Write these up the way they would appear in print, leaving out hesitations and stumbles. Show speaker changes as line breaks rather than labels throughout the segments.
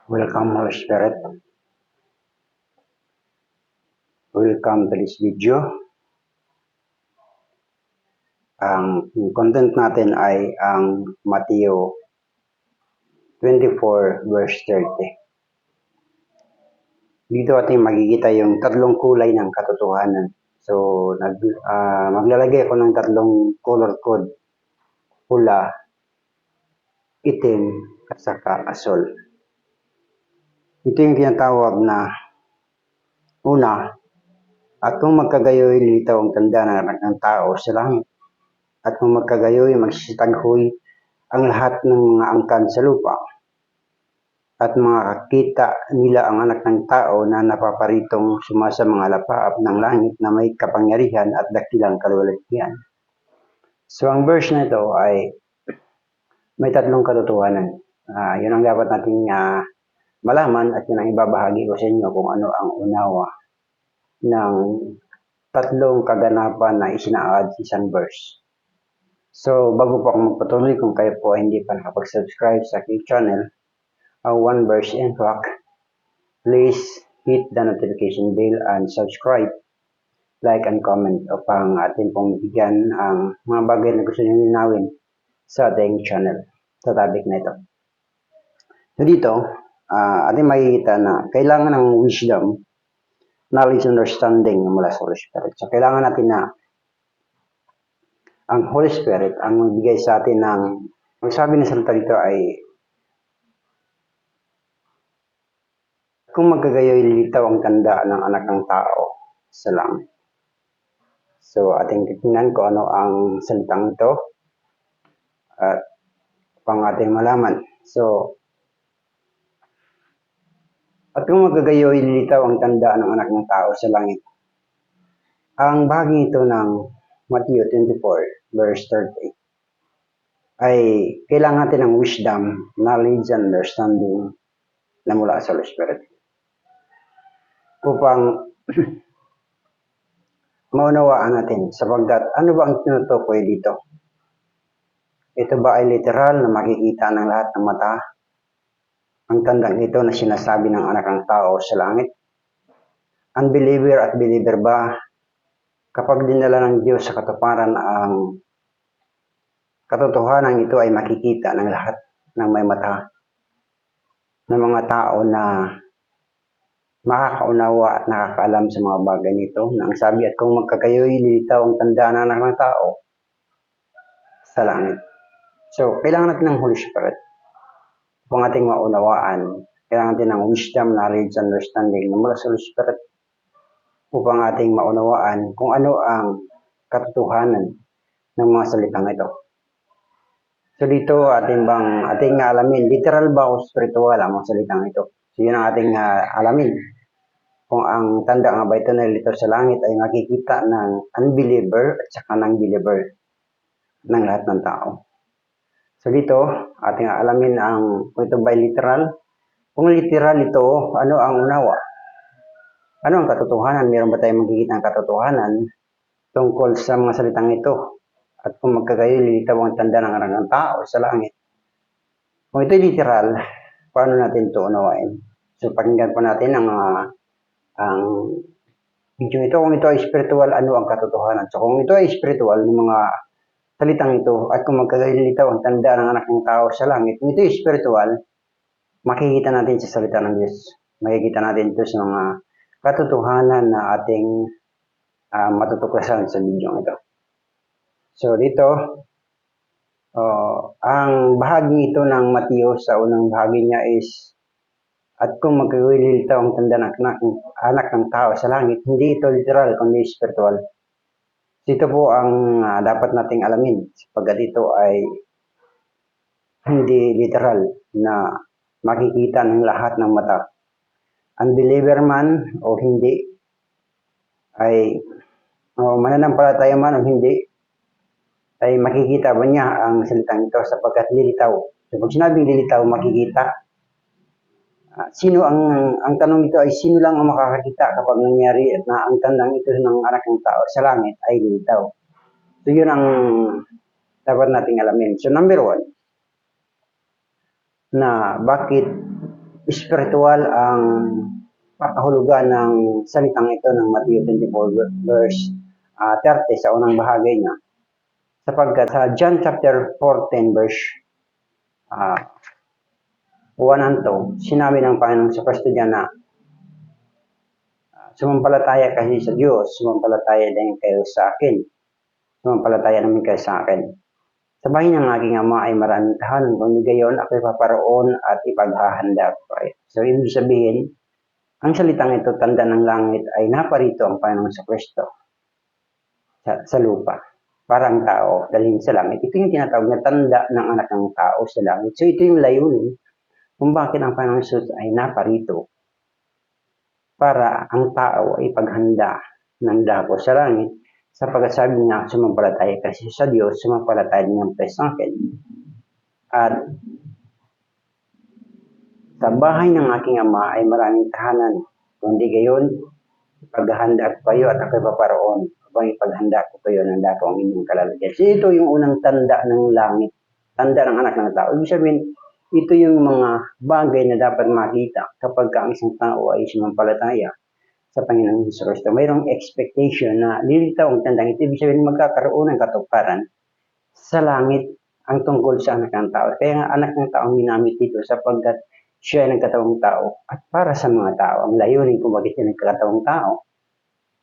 Welcome Holy Spirit. Welcome to this video. Ang content natin ay ang Mateo 24 verse 30. Dito ating makikita yung tatlong kulay ng katotohanan. So, maglalagay ako ng tatlong color code. Pula, itim, at saka asol. Ito yung tinatawag na una, at kung magkagayoy lilitaw ang tanda ng anak ng tao sa langit. At kung magkagayoy magsisitaghoy ang lahat ng mga angkan sa lupa. At makakita nila ang anak ng tao na napaparitong sumasa mga lapaap ng langit na may kapangyarihan at dakilang kaluwalhatian. So ang verse na ito ay may tatlong katotohanan. Yun ang dapat nating malaman at yun ang ibabahagi ko sa inyo kung ano ang unawa ng tatlong kaganapan na isinaad sa isang verse. So, bago po ako magpatuloy, kung kayo po hindi pa nakapag-subscribe sa aking channel, One Verse in Fact, please hit the notification bell and subscribe, like and comment upang atin pong bigyan ang mga bagay na gusto nyo linawin sa ating channel, sa topic na ito. So dito, ating makikita na kailangan ng wisdom, knowledge, understanding mula sa Holy Spirit. So kailangan natin na ang Holy Spirit ang magbigay sa atin ng, ang sabi ng salita dito ay, kung magkagayoy lilitaw ang tanda ng anak ng tao sa langit. So ating titingnan ko ano ang salitang ito at pang ating malaman. So, at kung magkagayoy lilitaw ang tanda ng anak ng tao sa langit. Ang bahagi ito ng Matthew 24 verse 30 ay kailangan natin ng wisdom, knowledge, and understanding na mula sa Holy Spirit upang maunawaan natin sapagkat ano ba ang tinutukoy dito? Ito ba ay literal na makikita ng lahat ng mata? Ang tandang ito na sinasabi ng anak ng tao sa langit? Unbeliever at believer ba? Kapag dinala ng Diyos sa katuparan ang katotohanan ito ay makikita ng lahat ng may mata ng mga tao na makakaunawa at nakakaalam sa mga bagay nito na ang sabi at kung magkakayoy lilitaw ang tanda ng anak ng tao sa langit. So, kailangan natin ng Holy Spirit upang ating maunawaan. Kailangan natin ng wisdom, knowledge, understanding na mula sa Holy Spirit upang ating maunawaan kung ano ang katotohanan ng mga salitang ito. So dito ating alamin, literal ba o spiritual ang mga salitang ito? So yun ang ating alamin. Kung ang tanda nga ba ito na lito sa langit ay makikita ng unbeliever at saka ng believer ng lahat ng tao. So dito ating alamin kung ito ba literal. Kung literal ito, ano ang unawa? Ano ang katotohanan? Meron ba tayong makikita ng katotohanan tungkol sa mga salitang ito? At kung magkagayoy lilitaw ang tanda ng anak ng tao sa langit. Kung ito literal, paano natin ito unawain? So pakinggan po natin ang video ito. Kung ito ay spiritual, ano ang katotohanan? So kung ito ay spiritual, ng mga salitang ito, at kung magkagayoy lilitaw ang tanda ng anak ng tao sa langit, kung ito ay spiritual, makikita natin sa salita ng Diyos. Makikita natin ito sa mga katotohanan na ating matutuklasan sa video ito. So dito, ang bahagi ito ng Mateo sa unang bahagi niya is, at kung magkagayoy ang tanda ng anak ng tao sa langit, hindi ito literal, kundi spiritual. Dito po ang dapat nating alamin, sapagkat ito ay hindi literal na makikita ng lahat ng mata. Unbeliever man o hindi, ay mananampalataya man o hindi, ay makikita ba niya ang salitang ito sapagkat lilitaw. So pag sinabing lilitaw, makikita. Sino ang tanong dito ay sino lang ang makakakita kapag nangyari at na ang tandang ito ng anak ng tao sa langit ay lilitaw. So yun ang dapat nating alamin. So number one, na bakit spiritual ang papahulugan ng salitang ito ng Matthew 24 verse 30 sa unang bahagi niya. Sapagkat sa John chapter 14 verse 1 and 2, sinabi ng Panginoong sa Kristo diyan na sumampalataya kasi sa Diyos, sumampalataya din kayo sa akin. Sumampalataya namin kayo sa akin. Sa bahay ng aking ama ay maraming tahanan, kung gayon ako'y paparoon at ipaghahanda ko kayo. So, ibig sabihin, ang salitang ito, tanda ng langit, ay naparito ang Panginoon sa Kristo sa lupa. Parang tao, dalhin sa langit. Ito yung tinatawag na tanda ng anak ng tao sa langit. So, ito yung layunin kung bakit ang Panginoon Jesus ay naparito para ang tao ay paghanda ng dako sa langit, sapagkat sabi niya, sumampalataya kasi sa Diyos, sumampalataya din ang sa akin. At sa bahay ng aking ama ay maraming tahanan, kundi gayon, paghahanda ko kayo at ako'y paparoon, upang ipaghanda ko kayo ng dako ang inyong kalalagyan. So ito yung unang tanda ng langit, tanda ng anak ng tao. Ibig sabihin, ito yung mga bagay na dapat makita kapag ang isang tao ay sumampalataya sa Panginoong Hesus Kristo. Mayroong expectation na lilitaw ang tandang ito. Ibig sabihin, magkakaroon ng katuparan sa langit ang tungkol sa anak ng tao. Kaya nga anak ng tao ang ginamit dito sapagkat siya ay nagkatawang tao at para sa mga tao. Ang layunin kung bakit siya nagkatawang tao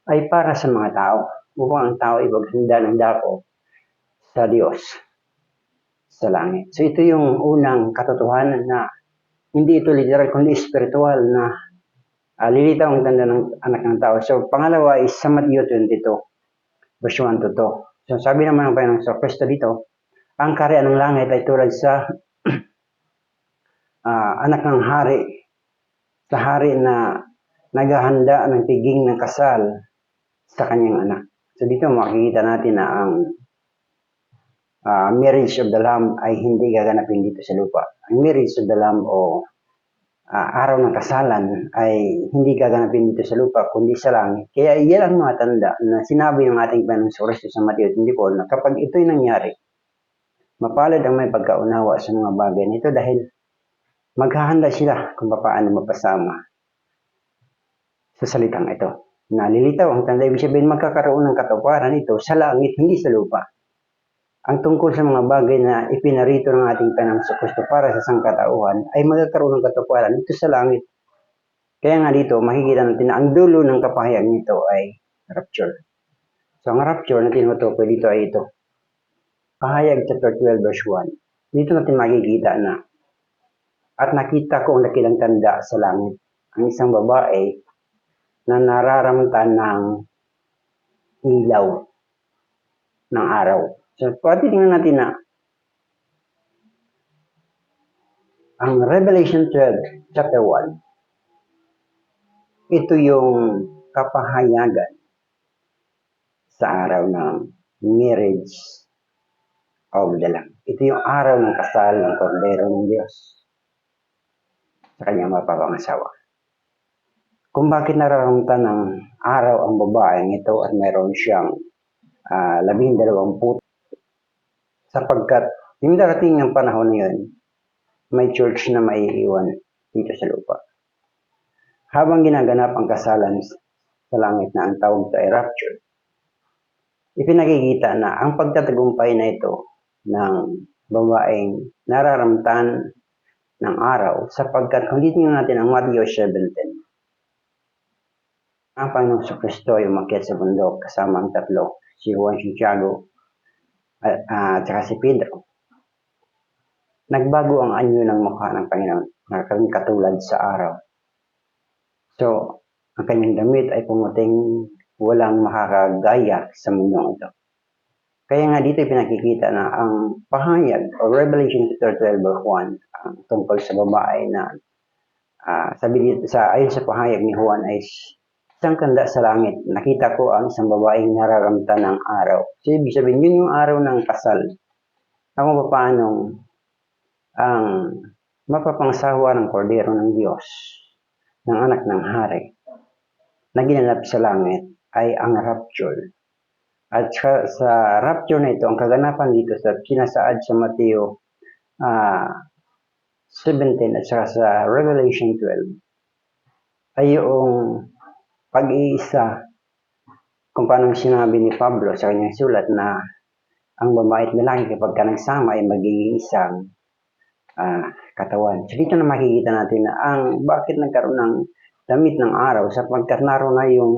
ay para sa mga tao. Upang ang tao ay maghanda ng dako sa Diyos sa langit. So ito yung unang katotohanan na hindi ito literal kundi spiritual na lilitaw ang tanda ng anak ng tao. So pangalawa is sa Matthew 22 verse 1 to 2. So sabi naman ng Panginoon sa Kristo dito, ang kaharian ng langit ay tulad sa anak ng hari, sa hari na naghahanda ng tiging ng kasal sa kanyang anak. So dito makikita natin na ang marriage of the Lamb ay hindi gaganapin dito sa lupa. Ang marriage of the Lamb o araw ng kasalan ay hindi gaganapin dito sa lupa kundi sa langit. Kaya iyan ang mga tanda na sinabi ng ating Panginoon sa Kristo sa Matthew 24 na kapag ito'y nangyari, mapalad ang may pagkaunawa sa mga bagay nito dahil maghahanda sila kung paano mapasama sa salitang ito. Nalilitaw ang tanda, ibig sabihin magkakaroon ng katuparan ito sa langit, hindi sa lupa. Ang tungkol sa mga bagay na ipinarito ng ating Panginoon sa Kristo para sa sangkatauhan ay magkakaroon ng katuparan ito sa langit. Kaya nga dito, makikita natin na ang dulo ng kapahayan nito ay rapture. So ang rapture na tinutukoy dito ay ito. Pahayag chapter 12 verse 1. Dito natin makikita na at nakita ko ang dakilang tanda sa langit. Ang isang babae na nararamtan ng ilaw ng araw. So, tingnan natin na ang Revelation 12, chapter 1, ito yung kapahayagan sa araw ng marriage of the Lamb. Ito yung araw ng kasal ng Kordero ng Diyos sa kanyang mapapangasawa. Kung bakit nararamtan ng araw ang babaeng ito at mayroon siyang 12 puto, sapagkat yung darating ng panahon na yun, may church na maiiwan dito sa lupa. Habang ginaganap ang kasalan sa langit na ang tawag sa rapture, ipinakikita na ang pagtatagumpay na ito ng babaeng nararamtan ng araw, sapagkat kung titingnan natin ang Matthew 17, ang Panginoong sa Kristo ay umakyat sa bundok kasama ang tatlo, si Juan, si Tiago, at saka si Pedro. Nagbago ang anyo ng mukha ng Panginoon, nagkaroon katulad sa araw. So, ang kanyang damit ay pumuting walang makakagaya sa mundong ito. Kaya nga dito pinakikita na ang pahayag o Revelation 12 verse 1 ang tungkol sa babae na sabi dito ayon sa pahayag ni Juan ay isang tanda sa langit. Nakita ko ang isang babaeng nararamtan ng araw. So, ibig sabihin, yun yung araw ng kasal. Kung paano ang mapapangsawa ng Kordero ng Diyos, ng anak ng hari, na ginanap sa langit ay ang rapture. At sa rapture na ito, ang kaganapan dito sa sinasaad sa Mateo 17 at saka sa Revelation 12 ay yung pag-iisa kung paano sinabi ni Pablo sa kanyang sulat na ang babae at lalaki kapag ka nagsama ay magiging isang katawan. So dito na makikita natin na bakit nagkaroon ng damit ng araw sapagkat naroon na yung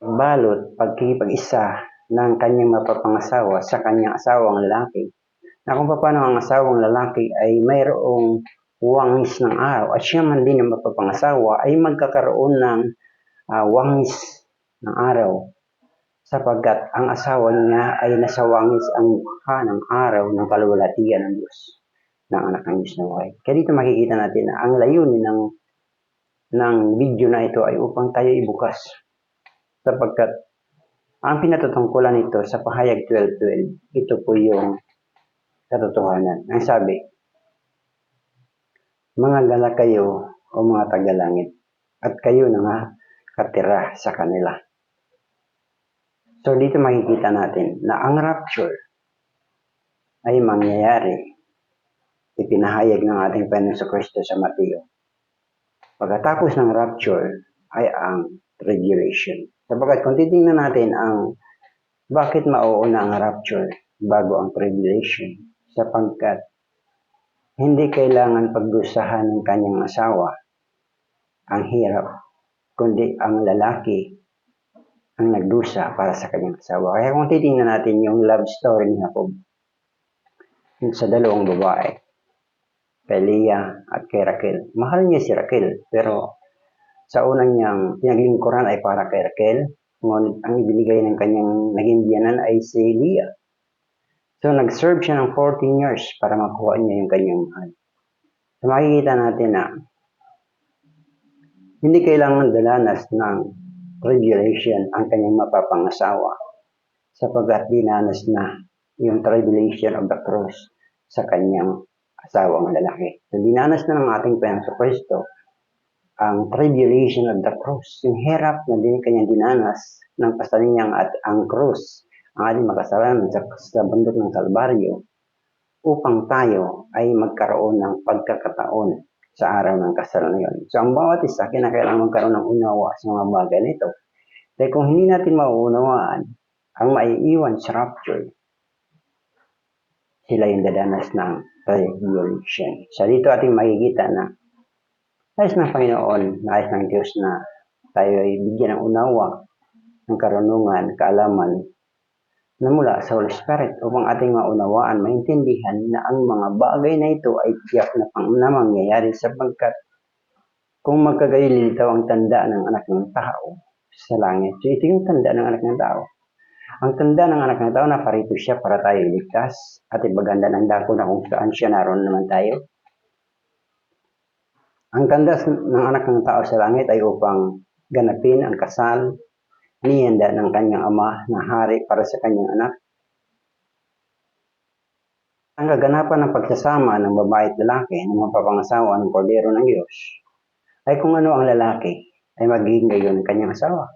balot pagkikipag-isa ng kanyang mapapangasawa sa kanyang asawang lalaki. Na kung paano ang asawang lalaki ay mayroong wangis ng araw at siya man din ang mapapangasawa ay magkakaroon ng wangis ng araw sapagkat ang asawa niya ay nasa wangis ang mukha ng araw ng kaluwalhatian ng Diyos, ng anak ng Diyos na buhay. Kaya dito makikita natin na ang layunin ng video na ito ay upang tayo ibukas sapagkat ang pinatutungkulan nito sa pahayag 12:12, ito po yung katotohanan. Ang sabi, mga gala kayo o mga tagalangit, at kayo na nga katira sa kanila. So dito makikita natin na ang rapture ay mangyayari. Ipinahayag ng ating Panginoon Kristo sa Mateo. Pagkatapos ng rapture ay ang tribulation. Sapagkat kung titingnan natin bakit mauuna ang rapture bago ang tribulation, sapagkat hindi kailangan pagdusahan ng kanyang asawa ang hirap, kundi ang lalaki ang nagdusa para sa kanyang asawa. Kaya kung titingnan natin yung love story ni Jacob sa dalawang babae, kay Leah at kay Raquel. Mahal niya si Raquel, pero sa unang niyang pinaglingkuran ay para kay Raquel, ngunit ang ibinigay ng kanyang naging biyanan ay si Leah. So, nag-serve siya ng 14 years para makuha niya yung kanyang mahal. So, makikita natin na hindi kailangan dalanas ng tribulation ang kanyang mapapangasawa sapagkat dinanas na yung tribulation of the cross sa kanyang asawang lalaki. So, dinanas na ng ating Panginoon Kristo ang tribulation of the cross, yung hirap na din kanyang dinanas ng kasalanan at ang cross, ang ating makasalanan sa bundok ng Kalbaryo, upang tayo ay magkaroon ng pagkakataon sa araw ng kasalanan yun. So, ang bawat isa, kinakailangan magkaroon ng unawa sa mga bagay nito. Dahil kung hindi natin mauunawaan ang maiiwan sa rapture, sila yung dadanas ng tribulation. So, dito ating makikita na nais ng Panginoon, nais ng Diyos na tayo ay bigyan ng unawa, ng karunungan, kaalaman na mula sa Holy Spirit upang ating maunawaan, maintindihan na ang mga bagay na ito ay tiyak na mangyayari sapagkat kung magkagayilitaw ang tanda ng anak ng tao sa langit. So ito yung tanda ng anak ng tao. Ang tanda ng anak ng tao na parito siya para tayo iligtas at ibaganda ng dako na kung saan siya naroon naman tayo. Ang tanda ng anak ng tao sa langit ay upang ganapin ang kasal niyanda ng kanyang ama na hari para sa kanyang anak. Ang kaganapan ng pagsasama ng babae at lalaki ng mapapangasawa ng kordero ng Diyos ay kung ano ang lalaki ay magiging gayon ng kanyang asawa.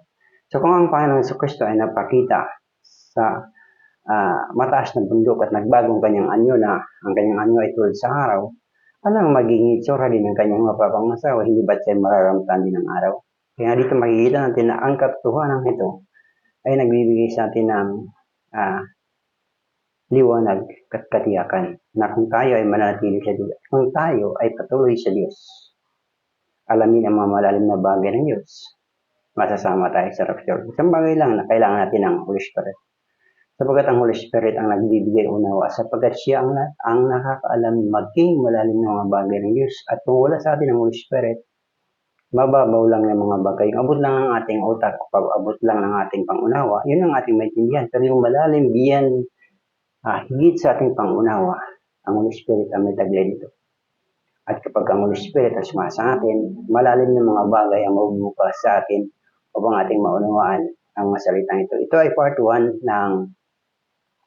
So kung ang Panginoon Kristo ay napakita sa mataas na bundok at nagbagong kanyang anyo na ang kanyang anyo ay tulad sa araw, anong magiging itsura din ng kanyang mapapangasawa? Hindi ba't siya mararamdaman din ng araw? Kaya dito makikita natin na ang katotohanan nito ay nagbibigay sa atin ng liwanag at katiyakan na kung tayo ay mananatili sa Diyos, kung tayo ay patuloy sa Diyos, alamin ang mga malalim na bagay ng Diyos, masasama tayo sa rapture. Isang bagay lang na kailangan natin ng Holy Spirit. Sapagkat ang Holy Spirit ang nagbibigay unawa, sapagkat siya ang nakakaalam maging malalim ng mga bagay ng Diyos. At kung wala sa atin ang Holy Spirit, mababaw lang ng mga bagay. Abot lang ang ating utak, abot lang ng ating pangunawa, yun ang ating maintindihan. Pero yung malalim, biyan, higit sa ating pangunawa, ang Holy Spirit ang may taglay dito. At kapag ang Holy Spirit ang sumasa sa atin, malalim ng mga bagay ang mabubukas sa atin upang ating maunawaan ang masalitang ito. Ito ay part 1 ng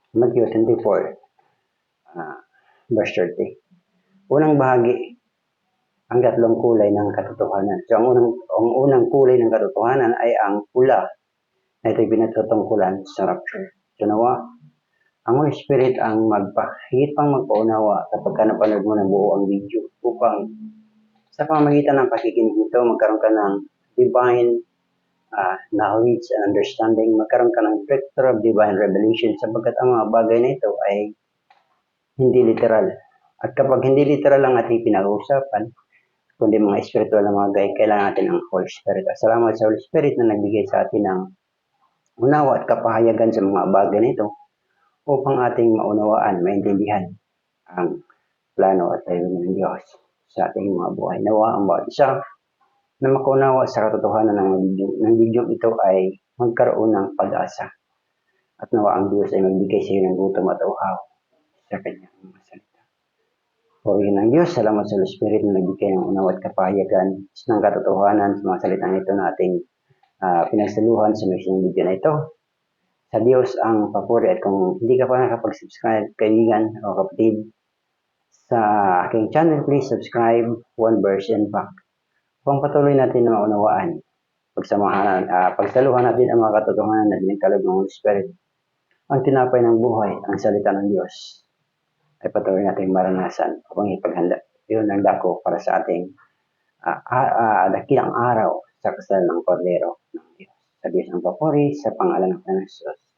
Matthew 24, verse 30. Unang bahagi, ang tatlong kulay ng katotohanan. So, ang unang kulay ng katotohanan ay ang pula na ito'y pinatutungkulan sa rapture. So, nawa, Ang Holy Spirit ang higit pang magpaunawa kapag ka napanood mo ng buo ang video upang sa pamamagitan ng pakikinig nito, magkaroon ka ng divine knowledge and understanding, magkaroon ka ng breakthrough of divine revelation sapagkat ang mga bagay na ito ay hindi literal. At kapag hindi literal ang ating pinag-uusapan, kundi mga spiritual na mga bagay, kailangan natin ang Holy Spirit. At salamat sa Holy Spirit na nagbigay sa atin ng unawa at kapahayagan sa mga bagay na ito upang ating maunawaan, maintindihan ang plano at tayuan ng Diyos sa ating mga buhay. Nawa ang bawat isa na makaunawa sa katotohanan ng video ito ay magkaroon ng pag-asa. At nawa ang Diyos ay magbigay sa iyo ng gutom at uhaw sa kanyang mga salita. Purihin ng Diyos, salamat sa Holy Spirit na nagbigay ng unawa at kapahayagan ng katotohanan sa mga salitang ito na ating pinagsaluhan sa mission video na ito. Sa Diyos ang papuri, at kung hindi ka pa nakapag-subscribe, kaibigan o kapatid, sa aking channel, please subscribe, One Verse and Back. Kung patuloy natin na maunawaan, pagsaluhan natin ang mga katotohanan na binigkalog ng Holy Spirit, ang tinapay ng buhay, ang salita ng Diyos, ay patuloy natin maranasan upang ipaghanda. Yun ang dako para sa ating dakilang araw sa kasal ng Kordero ng Diyos. Sa Diyos ang papuri, sa pangalan ng Jesus.